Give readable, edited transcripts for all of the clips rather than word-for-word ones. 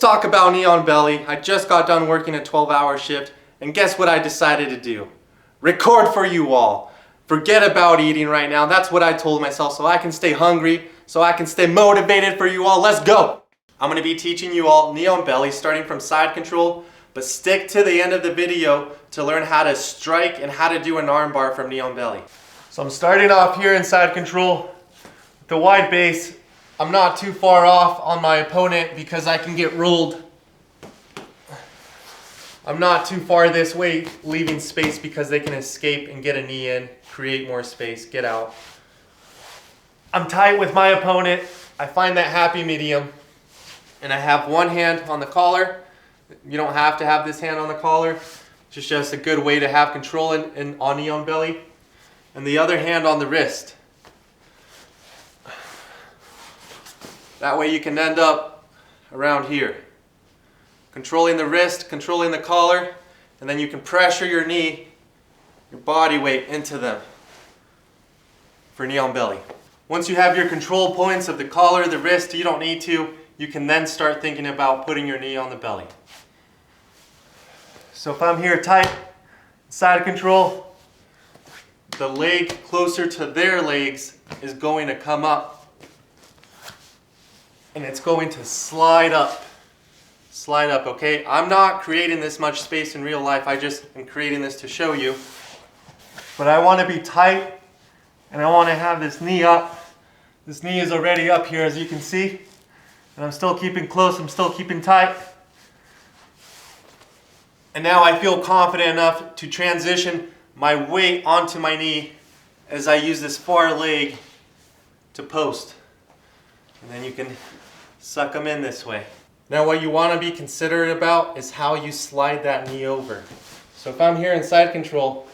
talk about knee on belly. I just got done working a 12-hour shift, and guess what I decided to do? Record for you all. Forget about eating right now. That's what I told myself, so I can stay hungry, so I can stay motivated for you all. Let's go! I'm going to be teaching you all knee on belly, starting from side control, but stick to the end of the video to learn how to strike and how to do an arm bar from knee on belly. So I'm starting off here in side control. With the wide base, I'm not too far off on my opponent because I can get rolled. I'm not too far this way, leaving space because they can escape and get a knee in, create more space, get out. I'm tight with my opponent. I find that happy medium. And I have one hand on the collar. You don't have to have this hand on the collar. It's just a good way to have control on knee on belly. And the other hand on the wrist. That way you can end up around here. Controlling the wrist, controlling the collar, and then you can pressure your knee, your body weight into them for knee on belly. Once you have your control points of the collar, the wrist, you don't need to. You can then start thinking about putting your knee on the belly. So if I'm here tight, side control, the leg closer to their legs is going to come up. And it's going to slide up. Slide up, okay? I'm not creating this much space in real life. I just am creating this to show you. But I want to be tight, and I want to have this knee up. This knee is already up here, as you can see. And I'm still keeping close. I'm still keeping tight. And now I feel confident enough to transition my weight onto my knee as I use this far leg to post. And then you can suck them in this way. Now what you want to be considerate about is how you slide that knee over. So if I'm here in side control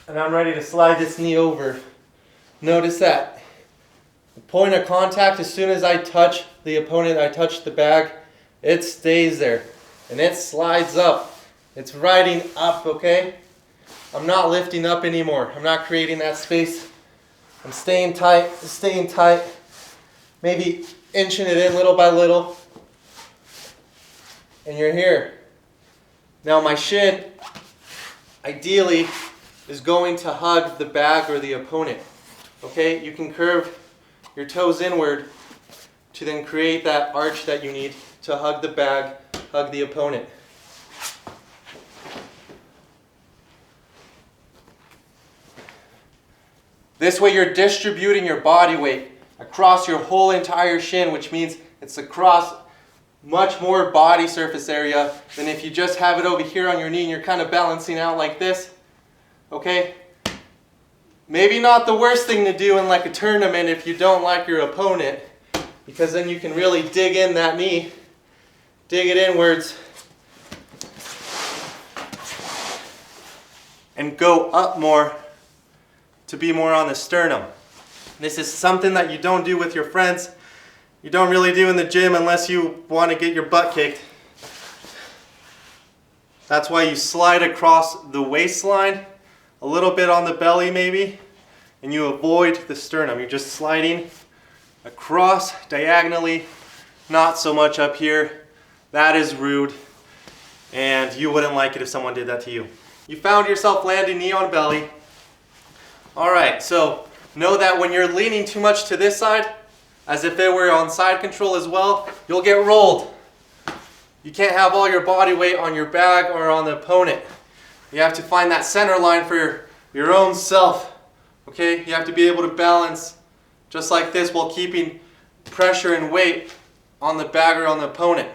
and I'm ready to slide this knee over, notice that the point of contact, as soon as I touch the opponent, I touch the bag, it stays there and it slides up. It's riding up, okay? I'm not lifting up anymore. I'm not creating that space. I'm staying tight, maybe inching it in little by little. And you're here. Now my shin, ideally, is going to hug the bag or the opponent. Okay, you can curve your toes inward to then create that arch that you need to hug the bag, hug the opponent. This way you're distributing your body weight across your whole entire shin, which means it's across much more body surface area than if you just have it over here on your knee and you're kind of balancing out like this. Okay? Maybe not the worst thing to do in like a tournament if you don't like your opponent, because then you can really dig in that knee, dig it inwards, and go up more to be more on the sternum. This is something that you don't do with your friends. You don't really do in the gym unless you want to get your butt kicked. That's why you slide across the waistline, a little bit on the belly maybe, and you avoid the sternum. You're just sliding across diagonally, not so much up here. That is rude, and you wouldn't like it if someone did that to you. You found yourself landing knee on belly. Alright, so know that when you're leaning too much to this side, as if they were on side control as well, you'll get rolled. You can't have all your body weight on your bag or on the opponent. You have to find that center line for your own self. Okay? You have to be able to balance just like this while keeping pressure and weight on the bag or on the opponent.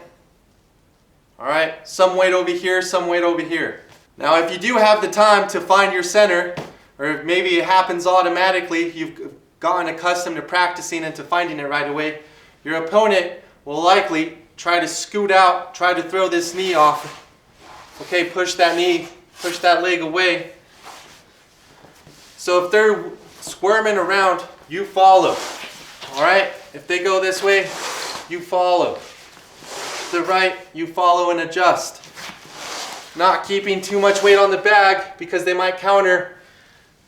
Alright? Some weight over here, some weight over here. Now if you do have the time to find your center, or maybe it happens automatically, you've gotten accustomed to practicing and to finding it right away, your opponent will likely try to scoot out, try to throw this knee off. Okay, push that knee, push that leg away. So if they're squirming around, you follow. Alright? If they go this way, you follow. To the right, you follow and adjust. Not keeping too much weight on the bag because they might counter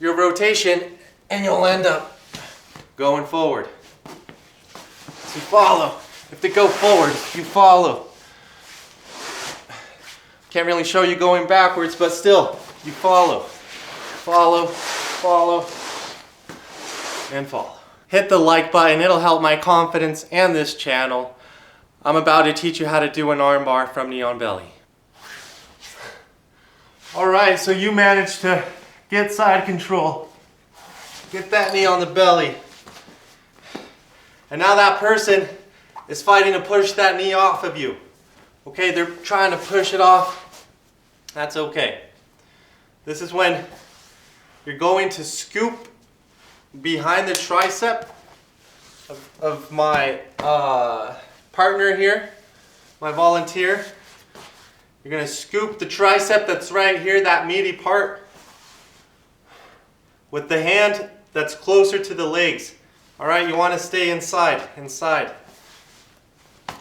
your rotation and you'll end up going forward. So you follow. If they go forward, you follow. Can't really show you going backwards, but still, you follow, follow, follow, and follow. Hit the like button, it'll help my confidence and this channel. I'm about to teach you how to do an arm bar from knee on belly. Alright, so you managed to get side control. Get that knee on the belly. And now that person is fighting to push that knee off of you. Okay, they're trying to push it off. That's okay. This is when you're going to scoop behind the tricep of my partner here, my volunteer. You're going to scoop the tricep that's right here, that meaty part, with the hand that's closer to the legs. Alright, you want to stay inside.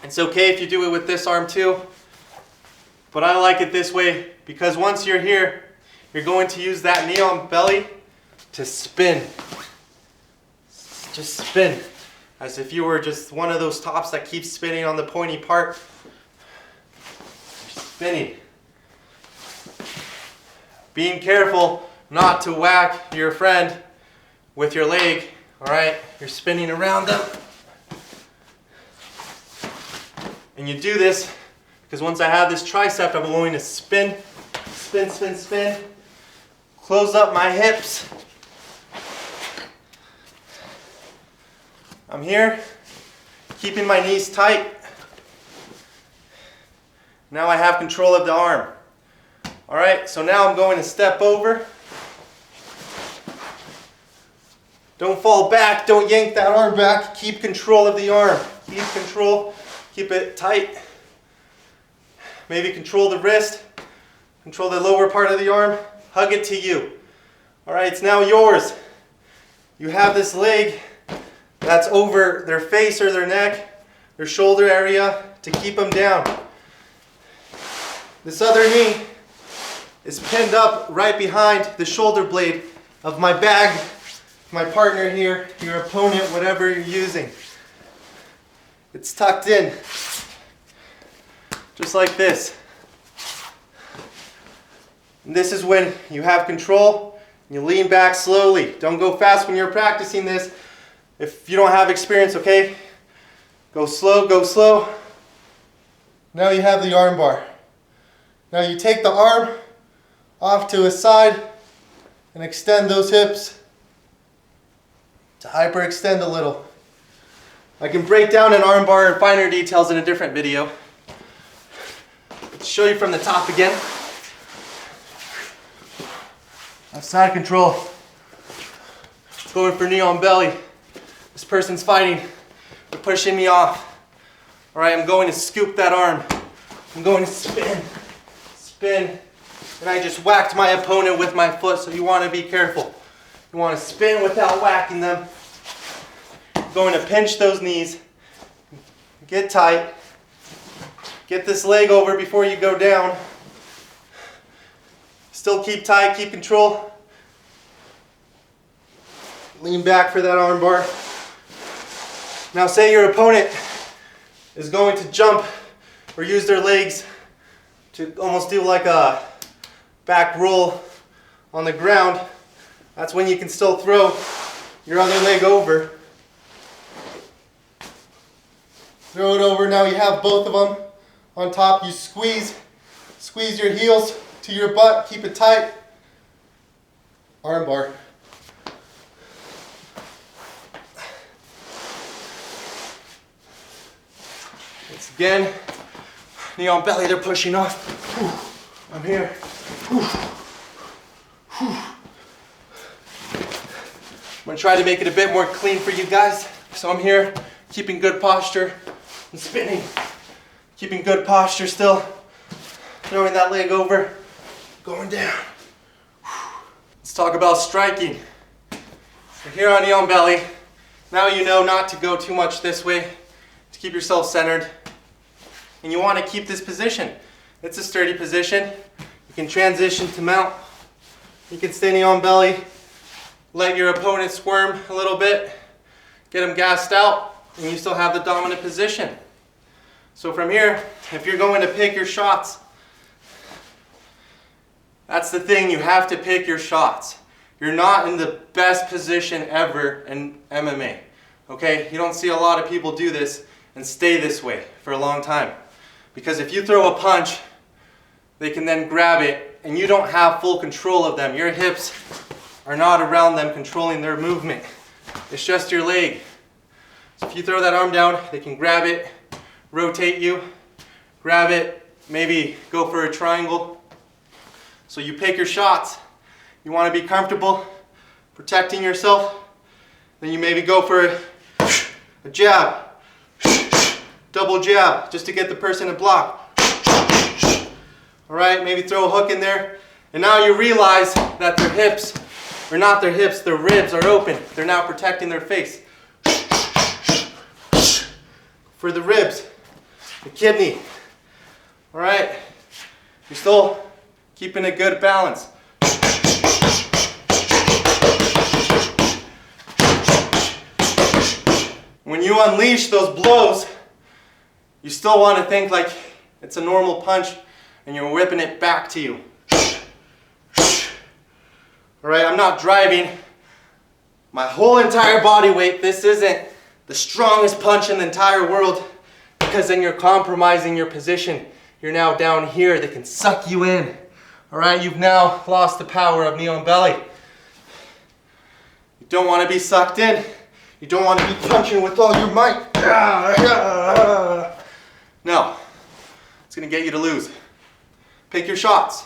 It's okay if you do it with this arm too, but I like it this way because once you're here, you're going to use that knee on belly to spin. Just spin, as if you were just one of those tops that keeps spinning on the pointy part. You're spinning. Being careful not to whack your friend with your leg. Alright, you're spinning around them. And you do this because once I have this tricep, I'm going to spin, spin, spin, spin. Close up my hips. I'm here, keeping my knees tight. Now I have control of the arm. Alright, so now I'm going to step over. Don't fall back, don't yank that arm back. Keep control of the arm. Keep control, keep it tight. Maybe control the wrist, control the lower part of the arm. Hug it to you. Alright, it's now yours. You have this leg that's over their face or their neck, their shoulder area, to keep them down. This other knee is pinned up right behind the shoulder blade of my bag, my partner here, your opponent, whatever you're using. It's tucked in, just like this. And this is when you have control, you lean back slowly. Don't go fast when you're practicing this. If you don't have experience, okay? Go slow, go slow. Now you have the arm bar. Now you take the arm off to a side and extend those hips to hyperextend a little. I can break down an arm bar in finer details in a different video. Let's show you from the top again. Have side control. Going for knee on belly. This person's fighting. They're pushing me off. Alright, I'm going to scoop that arm. I'm going to spin. Spin. And I just whacked my opponent with my foot, so you want to be careful. You want to spin without whacking them. You're going to pinch those knees. Get tight. Get this leg over before you go down. Still keep tight, keep control. Lean back for that arm bar. Now say your opponent is going to jump or use their legs to almost do like a back roll on the ground. That's when you can still throw your other leg over. Throw it over, now you have both of them on top. You squeeze your heels to your butt, keep it tight. Arm bar. Once again, knee on belly, they're pushing off. Whew. I'm here. Whew. Whew. I'm going to try to make it a bit more clean for you guys. So I'm here, keeping good posture and spinning. Keeping good posture still. Throwing that leg over, going down. Let's talk about striking. So here on knee on belly, now you know not to go too much this way, to keep yourself centered. And you want to keep this position. It's a sturdy position. You can transition to mount. You can stay knee on belly. Let your opponent squirm a little bit. Get them gassed out, and you still have the dominant position. So from here, if you're going to pick your shots, That's the thing, you have to pick your shots. You're not in the best position ever in MMA. Okay, you don't see a lot of people do this and stay this way for a long time. Because if you throw a punch, they can then grab it and you don't have full control of them. Your hips are not around them controlling their movement. It's just your leg. So if you throw that arm down, they can grab it, rotate you, grab it, maybe go for a triangle. So you pick your shots. You want to be comfortable protecting yourself, then you maybe go for a jab, double jab, just to get the person to block. All right, maybe throw a hook in there. And now you realize that their hips, or not their hips, their ribs are open. They're now protecting their face. For the ribs, the kidney. All right, you're still keeping a good balance. When you unleash those blows, you still want to think like it's a normal punch and you're whipping it back to you. Alright, I'm not driving my whole entire body weight. This isn't the strongest punch in the entire world, because then you're compromising your position. You're now down here. They can suck you in. Alright, you've now lost the power of knee on belly. You don't want to be sucked in. You don't want to be punching with all your might. No, it's going to get you to lose. Pick your shots.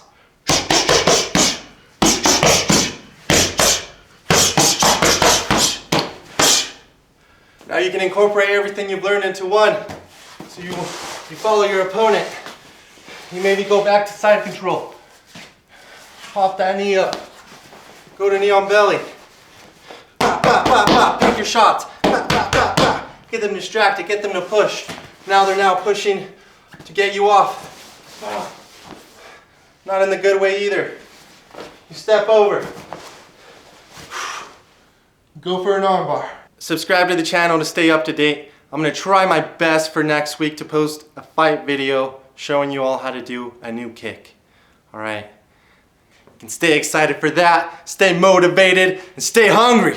Now you can incorporate everything you've learned into one. So you follow your opponent. You maybe go back to side control. Pop that knee up. Go to knee on belly. Pick your shots. Get them distracted, get them to push. Now they're now pushing to get you off. Not in the good way either. You step over. Go for an armbar. Subscribe to the channel to stay up to date. I'm going to try my best for next week to post a fight video showing you all how to do a new kick. Alright? You can stay excited for that, stay motivated, and stay hungry.